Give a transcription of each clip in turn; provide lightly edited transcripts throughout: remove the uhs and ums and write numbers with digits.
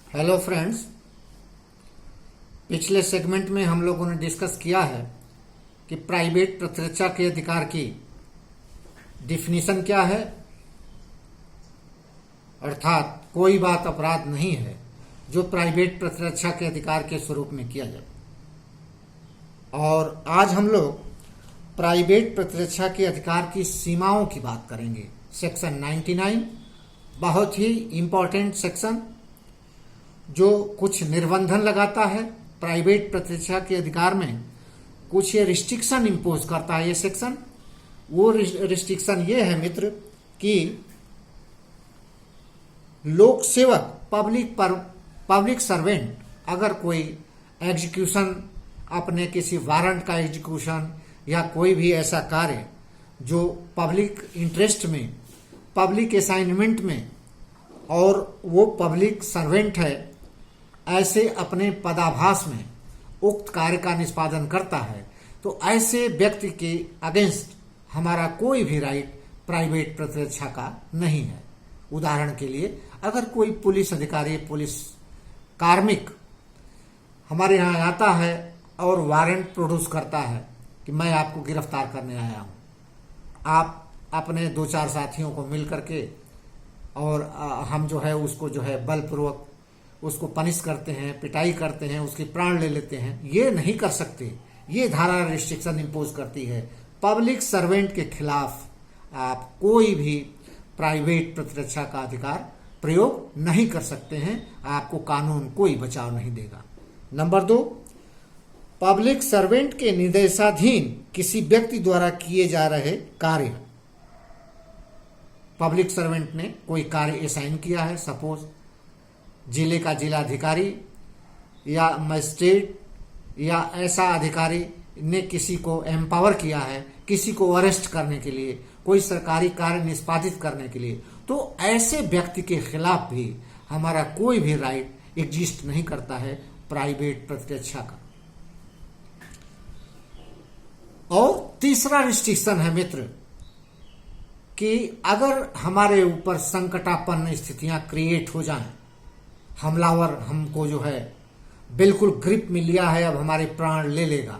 Hello friends. पिछले segment में हम लोगों ने डिस्कस किया है कि प्राइवेट प्रतिरक्षा के अधिकार की डिफिनीशन क्या है, अर्थात कोई बात अपराध नहीं है जो प्राइवेट प्रतिरक्षा के अधिकार के स्वरूप में किया जाए। और आज हम लोग प्राइवेट प्रतिरक्षा के अधिकार की सीमाओं की बात करेंगे। सेक्शन 99 बहुत ही इंपॉर्टेंट सेक्शन जो कुछ निर्बंधन लगाता है प्राइवेट प्रतिरक्षा के अधिकार में, कुछ ये रिस्ट्रिक्शन इम्पोज करता है। ये सेक्शन वो रिस्ट्रिक्शन ये है मित्र कि लोक सेवक पब्लिक सर्वेंट अगर कोई एग्जीक्यूशन, अपने किसी वारंट का एग्जीक्यूशन या कोई भी ऐसा कार्य जो पब्लिक इंटरेस्ट में, पब्लिक असाइनमेंट में और वो पब्लिक सर्वेंट है, ऐसे अपने पदाभास में उक्त कार्य का निष्पादन करता है, तो ऐसे व्यक्ति के अगेंस्ट हमारा कोई भी राइट प्राइवेट प्रतिरक्षा का नहीं है। उदाहरण के लिए, अगर कोई पुलिस अधिकारी, पुलिस कार्मिक हमारे यहाँ आता है और वारंट प्रोड्यूस करता है कि मैं आपको गिरफ्तार करने आया हूँ, आप अपने 2-4 साथियों को मिल करके और हम जो है उसको जो है बलपूर्वक उसको पनिश करते हैं, पिटाई करते हैं, उसके प्राण ले लेते हैं, ये नहीं कर सकते। ये धारा रिस्ट्रिक्शन इम्पोज करती है। पब्लिक सर्वेंट के खिलाफ आप कोई भी प्राइवेट प्रतिरक्षा का अधिकार प्रयोग नहीं कर सकते हैं, आपको कानून कोई बचाव नहीं देगा। नंबर 2, पब्लिक सर्वेंट के निर्देशाधीन किसी व्यक्ति द्वारा किए जा रहे कार्य, पब्लिक सर्वेंट ने कोई कार्य असाइन किया है, सपोज जिले का जिलाधिकारी या मजिस्ट्रेट या ऐसा अधिकारी ने किसी को एम्पावर किया है किसी को अरेस्ट करने के लिए, कोई सरकारी कार्य निष्पादित करने के लिए, तो ऐसे व्यक्ति के खिलाफ भी हमारा कोई भी राइट एग्जिस्ट नहीं करता है प्राइवेट प्रतिरक्षा का। और तीसरा रिस्ट्रिक्शन है मित्र कि अगर हमारे ऊपर संकटापन्न स्थितियां क्रिएट हो जाएं, हमलावर हमको जो है बिल्कुल ग्रिप में लिया है, अब हमारे प्राण ले लेगा,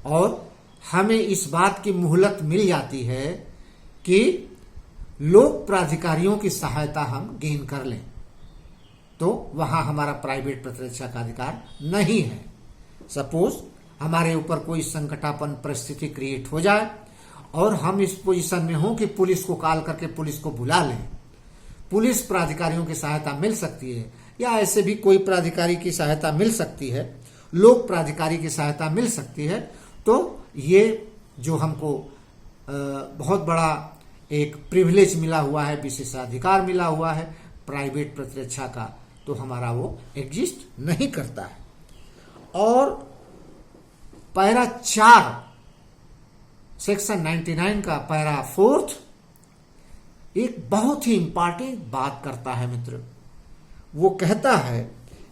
और हमें इस बात की मोहलत मिल जाती है कि लोक प्राधिकारियों की सहायता हम गेन कर लें, तो वहां हमारा प्राइवेट प्रतिरक्षा का अधिकार नहीं है। सपोज हमारे ऊपर कोई संकटापन्न परिस्थिति क्रिएट हो जाए और हम इस पोजीशन में हो कि पुलिस को कॉल करके पुलिस को बुला लें, पुलिस प्राधिकारियों की सहायता मिल सकती है, या ऐसे भी कोई प्राधिकारी की सहायता मिल सकती है, लोक प्राधिकारी की सहायता मिल सकती है, तो ये जो हमको बहुत बड़ा एक प्रिविलेज मिला हुआ है, विशेषाधिकार मिला हुआ है प्राइवेट प्रतिरक्षा का, तो हमारा वो एग्जिस्ट नहीं करता है। और पैरा 4 सेक्शन 99 का पैरा 4 एक बहुत ही इंपॉर्टेंट बात करता है मित्र। वो कहता है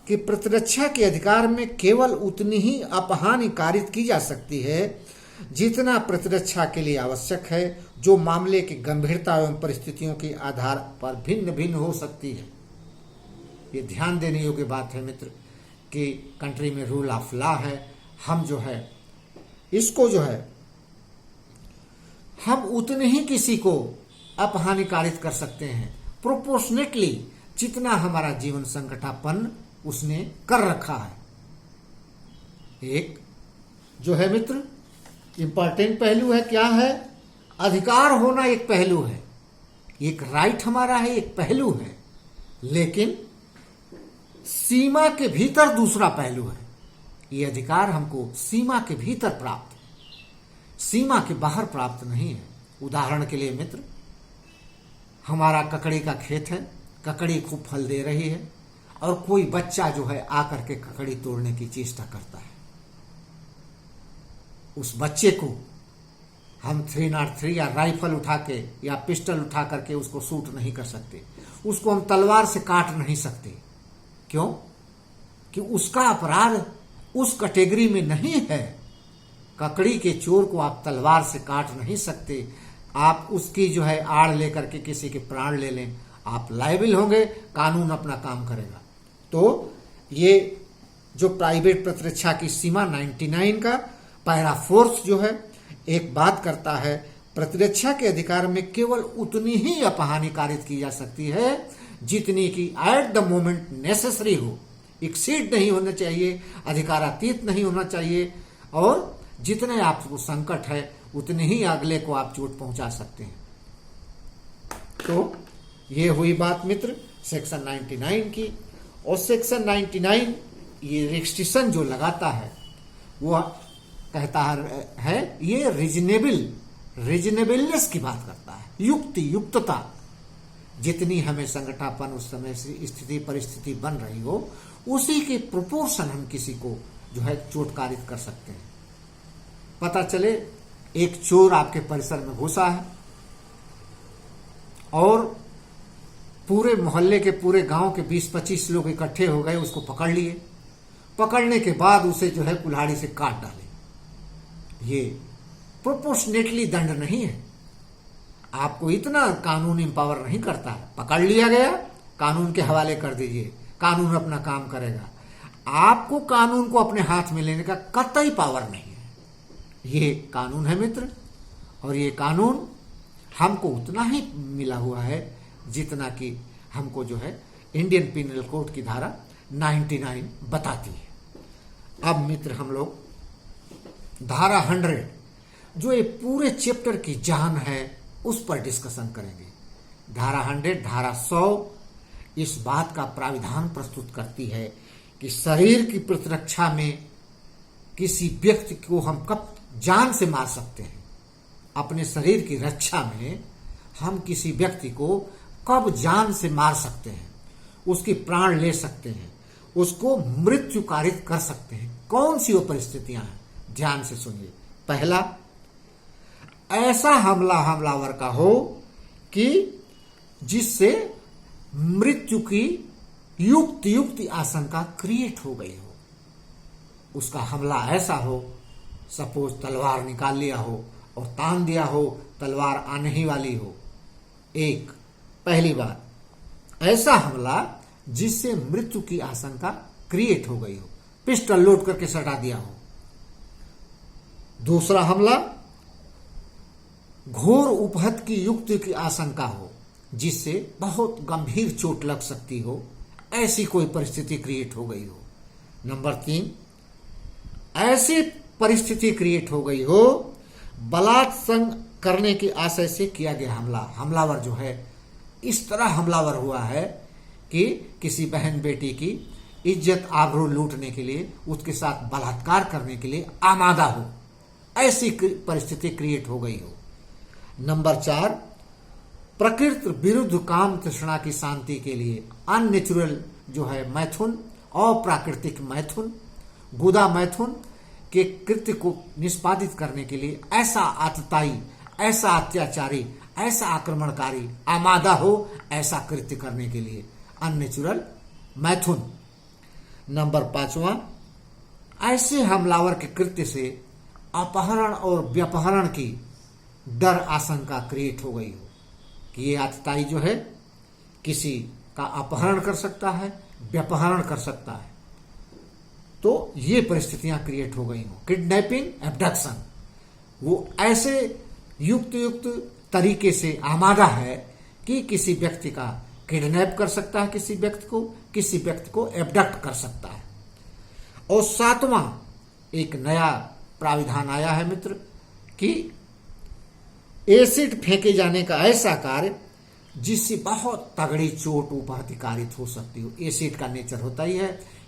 कि प्रतिरक्षा के अधिकार में केवल उतनी ही अपहानि कारित की जा सकती है जितना प्रतिरक्षा के लिए आवश्यक है, जो मामले की गंभीरता एवं परिस्थितियों के आधार पर भिन्न भिन्न हो सकती है। ये ध्यान देने योग्य बात है मित्र कि कंट्री में रूल ऑफ लॉ है, हम जो है इसको जो है हम उतने ही किसी को अपहानि कारित कर सकते हैं प्रोपोर्शनेटली जितना हमारा जीवन संकटापन्न उसने कर रखा है। एक जो है मित्र इंपॉर्टेंट पहलू है, क्या है? अधिकार होना एक पहलू है, एक राइट हमारा है, एक पहलू है, लेकिन सीमा के भीतर दूसरा पहलू है। ये अधिकार हमको सीमा के भीतर प्राप्त, सीमा के बाहर प्राप्त नहीं है। उदाहरण के लिए मित्र, हमारा ककड़ी का खेत है, ककड़ी खूब फल दे रही है और कोई बच्चा जो है आकर के ककड़ी तोड़ने की चेष्टा करता है। उस बच्चे को हम 303 या राइफल उठा के या पिस्टल उठा करके उसको शूट नहीं कर सकते, उसको हम तलवार से काट नहीं सकते। क्यों? कि उसका अपराध उस कैटेगरी में नहीं है। ककड़ी के चोर को आप तलवार से काट नहीं सकते, आप उसकी जो है आड़ लेकर के किसी के प्राण ले लें, आप लायबिल होंगे, कानून अपना काम करेगा। तो ये जो प्राइवेट प्रतिरक्षा की सीमा 99 का पैरा 4 जो है एक बात करता है, प्रतिरक्षा के अधिकार में केवल उतनी ही अपहानि कारित की जा सकती है जितनी की एट द मोमेंट नेसेसरी हो, एक्सीड नहीं होना चाहिए, अधिकारातीत नहीं होना चाहिए, और जितने आपको संकट है उतने ही अगले को आप चोट पहुंचा सकते हैं। तो ये हुई बात मित्र सेक्शन 99 की। और सेक्शन 99 ये रिस्ट्रिक्शन जो लगाता है वो कहता है ये रीजनेबलनेस की बात करता है, युक्तता। जितनी हमें संकटापन उस समय से स्थिति परिस्थिति बन रही हो उसी के प्रोपोर्शन हम किसी को जो है चोटकारित कर सकते हैं। पता चले एक चोर आपके परिसर में घुसा है और पूरे मोहल्ले के पूरे गांव के 20-25 लोग इकट्ठे हो गए, उसको पकड़ लिए, पकड़ने के बाद उसे जो है कुल्हाड़ी से काट डाले। ये प्रोपोर्शनेटली दंड नहीं है, आपको इतना कानून इंपावर नहीं करता है। पकड़ लिया गया, कानून के हवाले कर दीजिए, कानून अपना काम करेगा। आपको कानून को अपने हाथ में लेने का कतई पावर नहीं है। ये कानून है मित्र, और ये कानून हमको उतना ही मिला हुआ है जितना कि हमको जो है इंडियन पिनल कोड की धारा 99 बताती है। अब मित्र हम लोग धारा 100 जो ये पूरे चैप्टर की जान है उस पर डिस्कशन करेंगे। धारा 100, धारा 100 इस बात का प्राविधान प्रस्तुत करती है कि शरीर की प्रतिरक्षा में किसी व्यक्ति को हम कब जान से मार सकते हैं। अपने शरीर की रक्षा में हम किसी व्यक्ति को कब जान से मार सकते हैं, उसकी प्राण ले सकते हैं, उसको मृत्यु कारित कर सकते हैं। कौन सी वो परिस्थितियां हैं, ध्यान से सुनिए। पहला, ऐसा हमलावर का हो कि जिससे मृत्यु की युक्त आशंका क्रिएट हो गई हो। उसका हमला ऐसा हो, सपोज तलवार निकाल लिया हो और तान दिया हो, तलवार आने ही वाली हो। एक पहली बात, ऐसा हमला जिससे मृत्यु की आशंका क्रिएट हो गई हो, पिस्टल लोड करके सटा दिया हो। दूसरा हमला, घोर उपहत की युक्त की आशंका हो जिससे बहुत गंभीर चोट लग सकती हो, ऐसी कोई परिस्थिति क्रिएट हो गई हो। नंबर 3, ऐसी परिस्थिति क्रिएट हो गई हो बलात्संग करने के आशय से किया गया हमला। हमलावर जो है इस तरह हमलावर हुआ है कि किसी बहन बेटी की इज्जत आबरू लूटने के लिए, उसके साथ बलात्कार करने के लिए आमादा हो, ऐसी परिस्थिति क्रिएट हो गई हो। नंबर 4, प्रकृति विरुद्ध काम तृष्णा की शांति के लिए अननेचुरल जो है मैथुन, अप्राकृतिक मैथुन, गुदा मैथुन के कृत्य को निष्पादित करने के लिए ऐसा आतताई, ऐसा अत्याचारी, ऐसा आक्रमणकारी आमादा हो, ऐसा कृत्य करने के लिए अननेचुरल मैथुन। नंबर 5वां, ऐसे हमलावर के कृत्य से अपहरण और व्यपहरण की डर आशंका क्रिएट हो गई हो कि ये आतताई जो है किसी का अपहरण कर सकता है, व्यपहरण कर सकता है। तो ये परिस्थितियां क्रिएट हो गई हो। किडनैपिंग, एब्डक्शन, वो ऐसे युक्त तरीके से आमादा है कि किसी व्यक्ति का किडनैप कर सकता है, किसी व्यक्ति को एब्डक्ट कर सकता है। और 7वां एक नया प्राविधान आया है मित्र कि एसिड फेंके जाने का ऐसा कार्य जिससे बहुत तगड़ी चोट उपहतिकारित हो सकती हो। एसिड का नेचर होता ही है,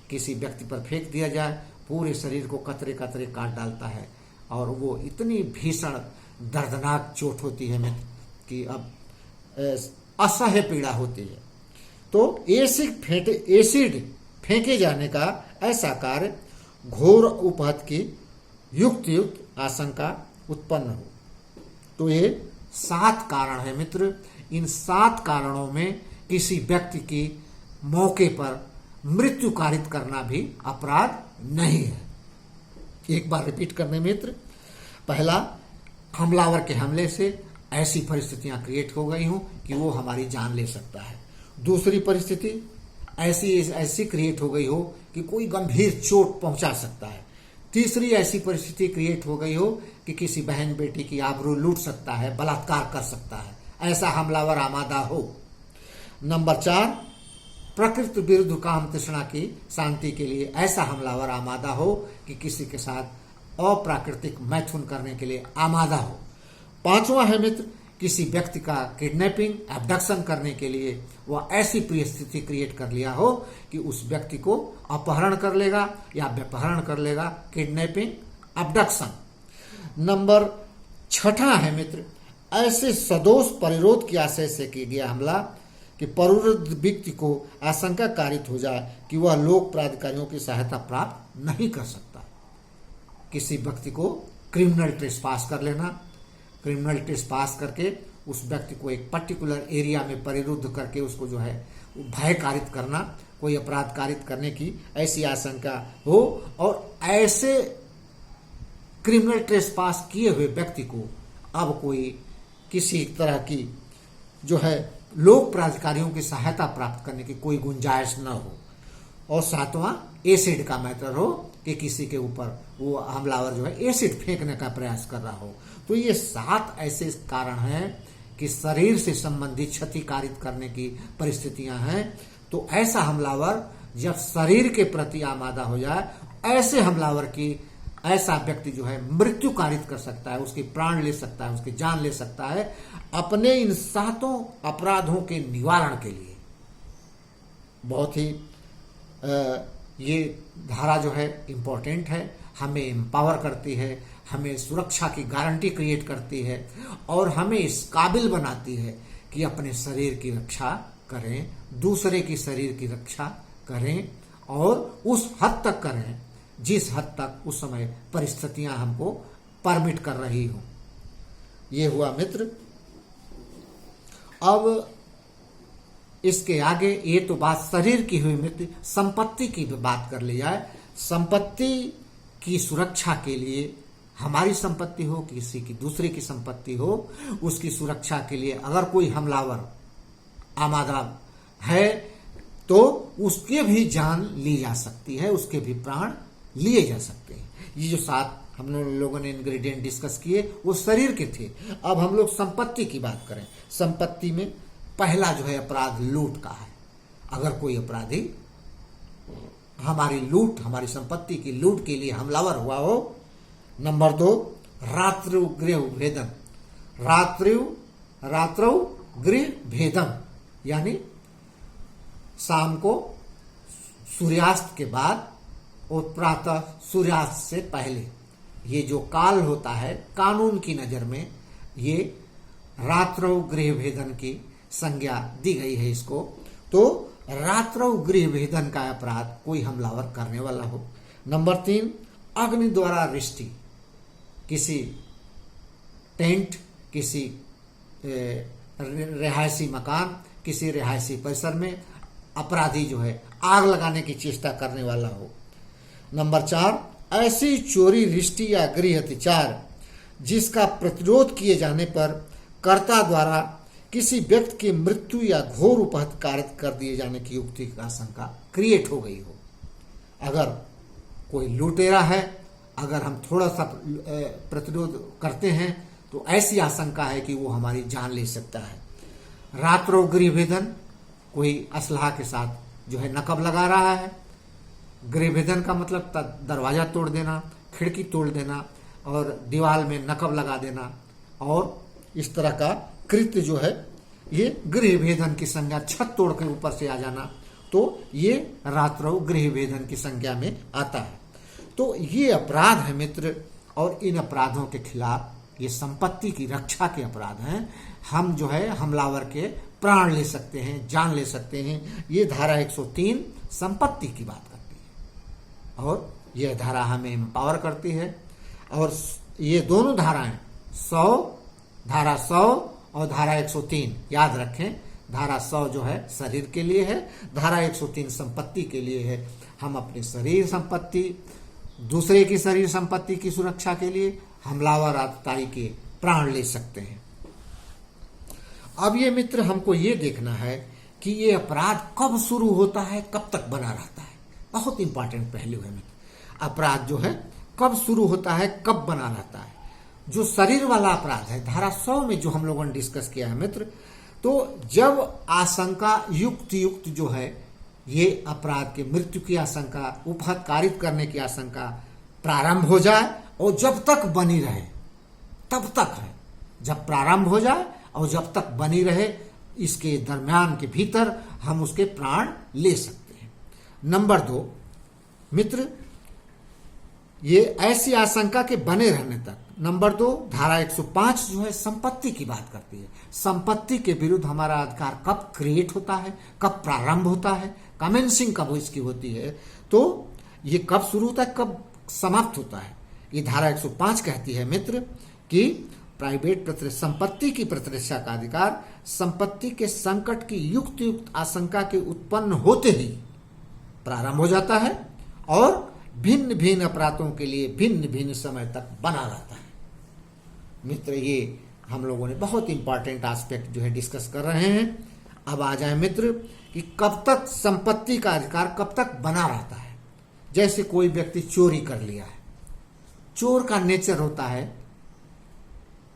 किसी व्यक्ति पर फेंक दिया जाए पूरे शरीर को कतरे कतरे काट डालता है और वो इतनी भीषण दर्दनाक चोट होती है मित्र कि अब असह्य पीड़ा होती है। तो एसिड फेंके जाने का ऐसा कार्य घोर उपहत की युक्त आशंका उत्पन्न हो। तो ये 7 कारण है मित्र। इन 7 कारणों में किसी व्यक्ति की मौके पर मृत्यु कारित करना भी अपराध नहीं है। एक बार रिपीट करने मित्र, पहला, हमलावर के हमले से ऐसी परिस्थितियां क्रिएट हो गई हों कि वो हमारी जान ले सकता है। दूसरी परिस्थिति, ऐसी ऐसी क्रिएट हो गई हो कि कोई गंभीर चोट पहुंचा सकता है। तीसरी ऐसी परिस्थिति क्रिएट हो गई हो कि किसी बहन बेटी की आबरू लूट सकता है, बलात्कार कर सकता है, ऐसा हमलावर आमादा हो। नंबर 4, प्रकृति विरुद्ध काम तृष्णा की शांति के लिए ऐसा हमलावर आमादा हो कि किसी के साथ अप्राकृतिक मैथुन करने के लिए आमादा हो। 5वां है मित्र, किसी व्यक्ति का किडनैपिंग एब्डक्शन करने के लिए वह ऐसी परिस्थिति क्रिएट कर लिया हो कि उस व्यक्ति को अपहरण कर लेगा या व्यपहरण कर लेगा, किडनैपिंग एब्डक्शन। नंबर 6 है मित्र, ऐसे सदोष परिरोध के आशय से किया गया हमला कि परिरुद्ध व्यक्ति को आशंका कारित हो जाए कि वह लोक प्राधिकारियों की सहायता प्राप्त नहीं कर सकता। किसी व्यक्ति को क्रिमिनल ट्रेसपास कर लेना, क्रिमिनल ट्रेसपास करके उस व्यक्ति को एक पर्टिकुलर एरिया में परिरुद्ध करके उसको जो है भय कारित करना, कोई अपराध कारित करने की ऐसी आशंका हो, और ऐसे क्रिमिनल ट्रेसपास किए हुए व्यक्ति को अब कोई किसी तरह की जो है लोक प्राधिकारियों की सहायता प्राप्त करने की कोई गुंजाइश न हो। और 7वां, एसिड का मैटर हो कि किसी के ऊपर वो हमलावर जो है एसिड फेंकने का प्रयास कर रहा हो। तो ये 7 ऐसे कारण हैं कि शरीर से संबंधित क्षति कारित करने की परिस्थितियां हैं। तो ऐसा हमलावर जब शरीर के प्रति आमादा हो जाए, ऐसे हमलावर की ऐसा व्यक्ति जो है मृत्यु कारित कर सकता है, उसकी प्राण ले सकता है, उसकी जान ले सकता है, अपने इन 7 अपराधों के निवारण के लिए। बहुत ही ये धारा जो है इम्पोर्टेंट है, हमें एम्पावर करती है, हमें सुरक्षा की गारंटी क्रिएट करती है और हमें इस काबिल बनाती है कि अपने शरीर की रक्षा करें, दूसरे की शरीर की रक्षा करें और उस हद तक करें जिस हद तक उस समय परिस्थितियां हमको परमिट कर रही हो। ये हुआ मित्र। अब इसके आगे ये तो बात शरीर की हुई मित्र, संपत्ति की बात कर ली जाए। संपत्ति की सुरक्षा के लिए, हमारी संपत्ति हो किसी की दूसरे की संपत्ति हो, उसकी सुरक्षा के लिए अगर कोई हमलावर आमादा है तो उसके भी जान ली जा सकती है, उसके भी प्राण लिए जा सकते हैं। ये जो 7 हम लोगों ने इंग्रेडिएंट डिस्कस किए वो शरीर के थे। अब हम लोग संपत्ति की बात करें। संपत्ति में पहला जो है अपराध लूट का है। अगर कोई अपराधी हमारी लूट, हमारी संपत्ति की लूट के लिए हमलावर हुआ हो। नंबर 2, रात्रि गृह भेदन। रात्रि गृह भेदन यानी शाम को सूर्यास्त के बाद और प्रातः सूर्यास्त से पहले, ये जो काल होता है कानून की नजर में ये रात्रौ गृह भेदन की संज्ञा दी गई है इसको। तो रात्रौ गृह भेदन का अपराध कोई हमलावर करने वाला हो। नंबर 3, अग्नि द्वारा रिष्टि। किसी टेंट, किसी रिहायशी मकान, किसी रिहायशी परिसर में अपराधी जो है आग लगाने की चेष्टा करने वाला हो। नंबर 4, ऐसी चोरी, रिष्टि या गृह अत्याचार जिसका प्रतिरोध किए जाने पर कर्ता द्वारा किसी व्यक्ति की मृत्यु या घोर उपहत कारित कर दिए जाने की युक्ति का आशंका क्रिएट हो गई हो। अगर कोई लुटेरा है, अगर हम थोड़ा सा प्रतिरोध करते हैं तो ऐसी आशंका है कि वो हमारी जान ले सकता है। रात्रो गृह भेदन, कोई असलहा के साथ जो है नकब लगा रहा है। गृह भेदन का मतलब दरवाजा तोड़ देना, खिड़की तोड़ देना और दीवार में नकब लगा देना, और इस तरह का कृत्य जो है ये गृह भेदन की संज्ञा, छत तोड़ के ऊपर से आ जाना, तो ये रात्रो गृह भेदन की संज्ञा में आता है। तो ये अपराध है मित्र, और इन अपराधों के खिलाफ ये संपत्ति की रक्षा के अपराध हैं। हम जो है हमलावर के प्राण ले सकते हैं, जान ले सकते हैं। ये धारा 103 संपत्ति की बात करती है और यह धारा हमें एम्पावर करती है। और ये दोनों धाराएं 100, धारा 100 और धारा 103 याद रखें। धारा 100 जो है शरीर के लिए है, धारा 103 संपत्ति के लिए है। हम अपने शरीर संपत्ति, दूसरे की शरीर संपत्ति की सुरक्षा के लिए हमलावर आतताई के प्राण ले सकते हैं। अब ये मित्र हमको ये देखना है कि ये अपराध कब शुरू होता है, कब तक बना रहता है। बहुत इंपॉर्टेंट पहलू है मित्र। अपराध जो है कब शुरू होता है, कब बना रहता है। जो शरीर वाला अपराध है, धारा 100 में जो हम लोगों ने डिस्कस किया है मित्र, तो जब आशंका युक्त जो है ये अपराध के मृत्यु की आशंका, उपहत कारित करने की आशंका प्रारंभ हो जाए और जब तक बनी रहे तब तक है। जब प्रारंभ हो जाए और जब तक बनी रहे, इसके दरम्यान के भीतर हम उसके प्राण ले सकते हैं। नंबर 2 मित्र, ये ऐसी आशंका के बने रहने तक। नंबर 2 धारा 105 जो है संपत्ति की बात करती है। संपत्ति के विरुद्ध हमारा अधिकार कब क्रिएट होता है, कब प्रारंभ होता है, कमेंसिंग कब इसकी होती है, तो ये कब शुरू होता है, कब समाप्त होता है। ये धारा 105 कहती है मित्र कि प्राइवेट संपत्ति की प्रतिरक्षा का अधिकार संपत्ति के संकट की युक्त आशंका के उत्पन्न होते ही प्रारंभ हो जाता है और भिन्न भिन्न अपराधों के लिए भिन्न भिन्न समय तक बना रहता है। मित्र, ये हम लोगों ने बहुत इंपॉर्टेंट एस्पेक्ट जो है डिस्कस कर रहे हैं। अब आ जाए मित्र कि कब तक संपत्ति का अधिकार कब तक बना रहता है। जैसे कोई व्यक्ति चोरी कर लिया है, चोर का नेचर होता है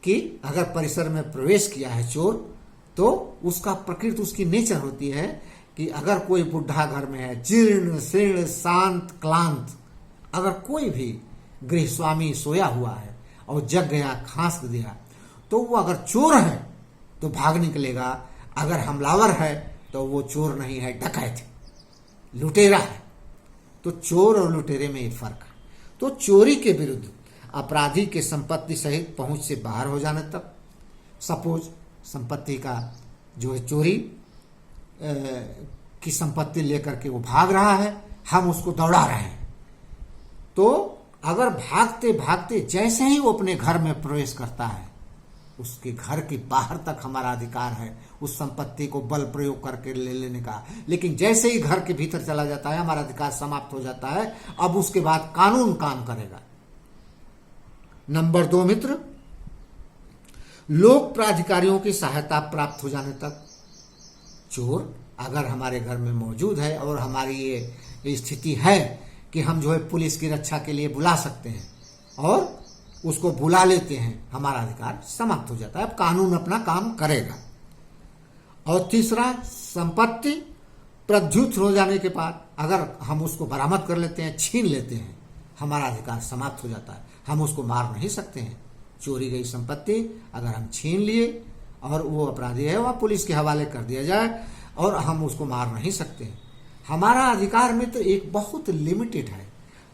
कि अगर परिसर में प्रवेश किया है चोर, तो उसका प्रकृति, उसकी नेचर होती है कि अगर कोई बुढ़ा घर में है, जीर्ण शीर्ण शांत क्लांत, अगर कोई भी गृहस्वामी सोया हुआ है और जग गया, खांस दिया, तो वो अगर चोर है तो भाग निकलेगा। अगर हमलावर है तो वो चोर नहीं है, डकैत, लुटेरा है। तो चोर और लुटेरे में ये फर्क है। तो चोरी के विरुद्ध अपराधी के संपत्ति सहित पहुंच से बाहर हो जाने तक, सपोज संपत्ति का जो है चोरी की संपत्ति लेकर के वो भाग रहा है, हम उसको दौड़ा रहे हैं, तो अगर भागते भागते जैसे ही वो अपने घर में प्रवेश करता है, उसके घर के बाहर तक हमारा अधिकार है उस संपत्ति को बल प्रयोग करके ले लेने का। लेकिन जैसे ही घर के भीतर चला जाता है, हमारा अधिकार समाप्त हो जाता है। अब उसके बाद कानून काम करेगा। नंबर 2 मित्र, लोक प्राधिकारियों की सहायता प्राप्त हो जाने तक। चोर अगर हमारे घर में मौजूद है और हमारी ये स्थिति है कि हम जो है पुलिस की रक्षा के लिए बुला सकते हैं और उसको बुला लेते हैं, हमारा अधिकार समाप्त हो जाता है। अब कानून अपना काम करेगा। और तीसरा, संपत्ति प्रद्युत हो जाने के बाद अगर हम उसको बरामद कर लेते हैं, छीन लेते हैं, हमारा अधिकार समाप्त हो जाता है। हम उसको मार नहीं सकते हैं। चोरी गई संपत्ति अगर हम छीन लिए और वो अपराधी है वह पुलिस के हवाले कर दिया जाए और हम उसको मार नहीं सकते हैं। हमारा अधिकार मित्र एक बहुत लिमिटेड है।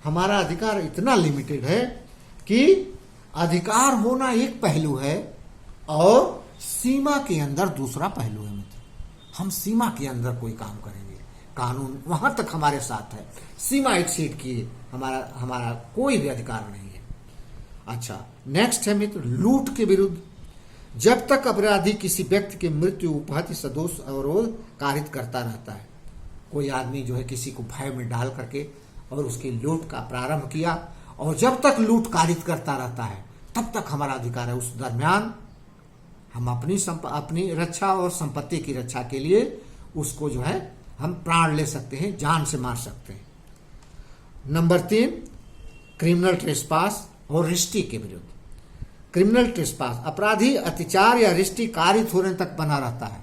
हमारा अधिकार इतना लिमिटेड है कि अधिकार होना एक पहलू है और सीमा के अंदर दूसरा पहलू है मित्र। हम सीमा के अंदर कोई काम करेंगे, कानून वहां तक हमारे साथ है। सीमा एक्सीड किए हमारा कोई भी अधिकार नहीं है। अच्छा, नेक्स्ट है मित्र, लूट के विरुद्ध। जब तक अपराधी किसी व्यक्ति की मृत्यु, उपहत्या, सदोष अवरोध कारित करता रहता है, कोई आदमी जो है किसी को भय में डाल करके और उसकी लूट का प्रारंभ किया और जब तक लूट कारित करता रहता है तब तक हमारा अधिकार है। उस दरमियान हम अपनी रक्षा और संपत्ति की रक्षा के लिए उसको जो है हम प्राण ले सकते हैं, जान से मार सकते हैं। नंबर 3, क्रिमिनल ट्रेसपास और रिष्टी के विरुद्ध। क्रिमिनल ट्रेसपास, अपराधी अत्याचार या रिष्टी कारित होने तक बना रहता है।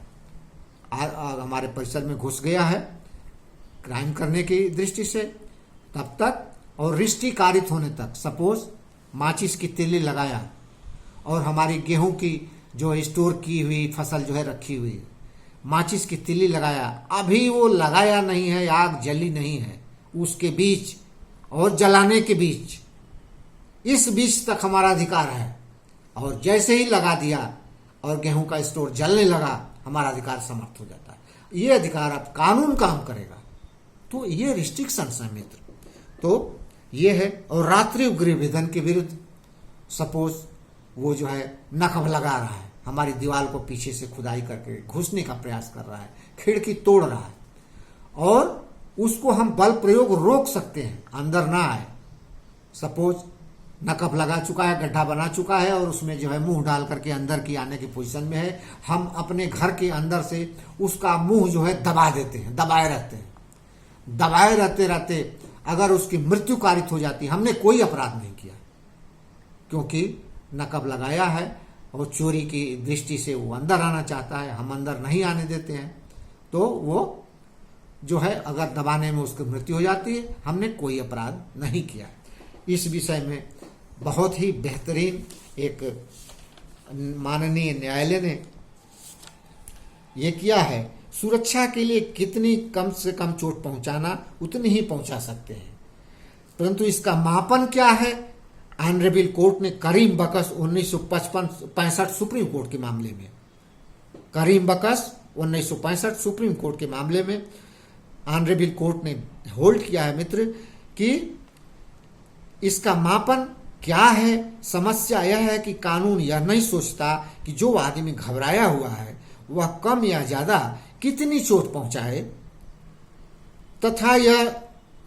हमारे परिसर में घुस गया है क्राइम करने की दृष्टि से, तब तक और रिष्टी कारित होने तक। सपोज माचिस की तिल्ली लगाया और हमारी गेहूं की जो स्टोर की हुई फसल जो है रखी हुई, माचिस की तिल्ली लगाया, अभी वो लगाया नहीं है, आग जली नहीं है, उसके बीच और जलाने के बीच, इस बीच तक हमारा अधिकार है। और जैसे ही लगा दिया और गेहूं का स्टोर जलने लगा, हमारा अधिकार समाप्त हो जाता है। ये अधिकार अब कानून काम करेगा। तो ये रिस्ट्रिक्शंस है मित्र। तो ये है। और रात्रि गृहभेदन के विरुद्ध, सपोज वो जो है नकब लगा रहा है, हमारी दीवार को पीछे से खुदाई करके घुसने का प्रयास कर रहा है, खिड़की तोड़ रहा है और उसको हम बल प्रयोग रोक सकते हैं, अंदर ना आए। सपोज नकब लगा चुका है, गड्ढा बना चुका है और उसमें जो है मुंह डाल करके अंदर की आने की पोजीशन में है। हम अपने घर के अंदर से उसका मुंह जो है दबा देते हैं, दबाए रहते हैं। दबाए रहते रहते अगर उसकी मृत्यु कारित हो जाती, हमने कोई अपराध नहीं किया, क्योंकि नकब लगाया है और चोरी की दृष्टि से वो अंदर आना चाहता है, हम अंदर नहीं आने देते हैं, तो वो जो है अगर दबाने में उसकी मृत्यु हो जाती है, हमने कोई अपराध नहीं किया। इस विषय में बहुत ही बेहतरीन एक माननीय न्यायालय ने ये किया है। सुरक्षा के लिए कितनी कम से कम चोट पहुंचाना उतनी ही पहुंचा सकते हैं, परंतु इसका मापन क्या है। ऑनरेबल कोर्ट ने करीम बकस 1965 सुप्रीम कोर्ट के मामले में, करीम बकस 1965 सुप्रीम कोर्ट के मामले में ऑनरेबल कोर्ट ने होल्ड किया है मित्र कि इसका मापन क्या है। समस्या यह है कि कानून यह नहीं सोचता कि जो आदमी घबराया हुआ है वह कम या ज्यादा कितनी चोट पहुंचाए, तथा यह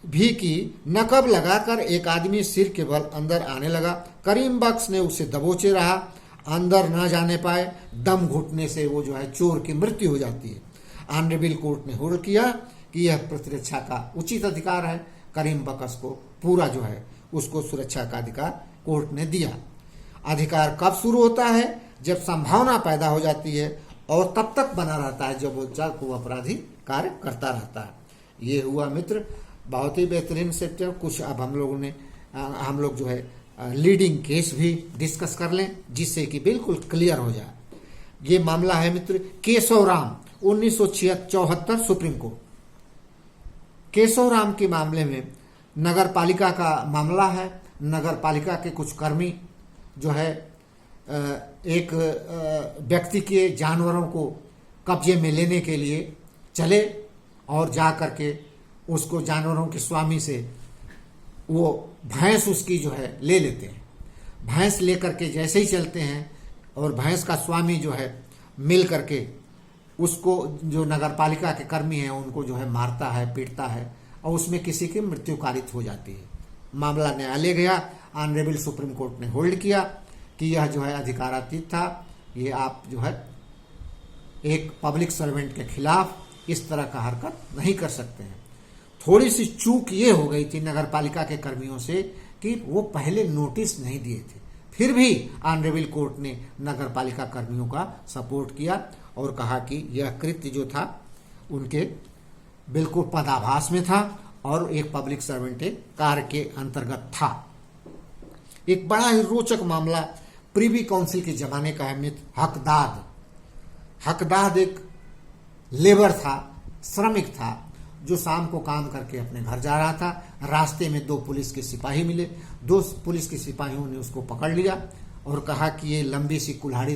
भी कि नकब लगाकर एक आदमी सिर के बल अंदर आने लगा। करीम बख्श ने उसे दबोचे रहा, अंदर न जाने पाए, दम घुटने से वो जो है चोर की मृत्यु हो जाती है। ऑनरेबल कोर्ट ने होल्ड किया कि यह प्रतिरक्षा का उचित अधिकार है। करीम बख्श को पूरा जो है उसको सुरक्षा का अधिकार कोर्ट ने दिया। अधिकार कब शुरू होता है? जब संभावना पैदा हो जाती है और तब तक बना रहता है जब वो अपराधी कार्य करता रहता है। ये हुआ मित्र बहुत ही बेहतरीन सेक्टर। कुछ अब हम लोग जो है लीडिंग केस भी डिस्कस कर लें जिससे कि बिल्कुल क्लियर हो जाए। ये मामला है मित्र केशव राम 1974 सुप्रीम कोर्ट। केशव राम के मामले में नगर पालिका का मामला है। नगर पालिका के कुछ कर्मी जो है एक व्यक्ति के जानवरों को कब्जे में लेने के लिए चले और जा करके उसको जानवरों के स्वामी से वो भैंस उसकी जो है ले लेते हैं। भैंस लेकर के जैसे ही चलते हैं और भैंस का स्वामी जो है मिल करके उसको जो नगर पालिका के कर्मी हैं उनको जो है मारता है, पीटता है और उसमें किसी की मृत्यु कारित हो जाती है। मामला न्यायालय गया, ऑनरेबल सुप्रीम कोर्ट ने होल्ड किया कि यह जो है अधिकारातीत था। ये आप जो है एक पब्लिक सर्वेंट के खिलाफ इस तरह का हरकत नहीं कर सकते हैं। थोड़ी सी चूक ये हो गई थी नगर पालिका के कर्मियों से कि वो पहले नोटिस नहीं दिए थे, फिर भी ऑनरेबल कोर्ट ने नगर पालिका कर्मियों का सपोर्ट किया और कहा कि यह कृत्य जो था उनके बिल्कुल पदाभास में था और एक पब्लिक सर्वेंट कार्य के अंतर्गत था। एक बड़ा ही रोचक मामला प्रिवी काउंसिल के जमाने का है मित्र हकदाद। हकदाद एक लेबर था, श्रमिक था जो शाम को काम करके अपने घर जा रहा था। रास्ते में दो पुलिस के सिपाही मिले। दो पुलिस के सिपाहियों ने उसको पकड़ लिया और कहा कि ये लंबी सी कुल्हाड़ी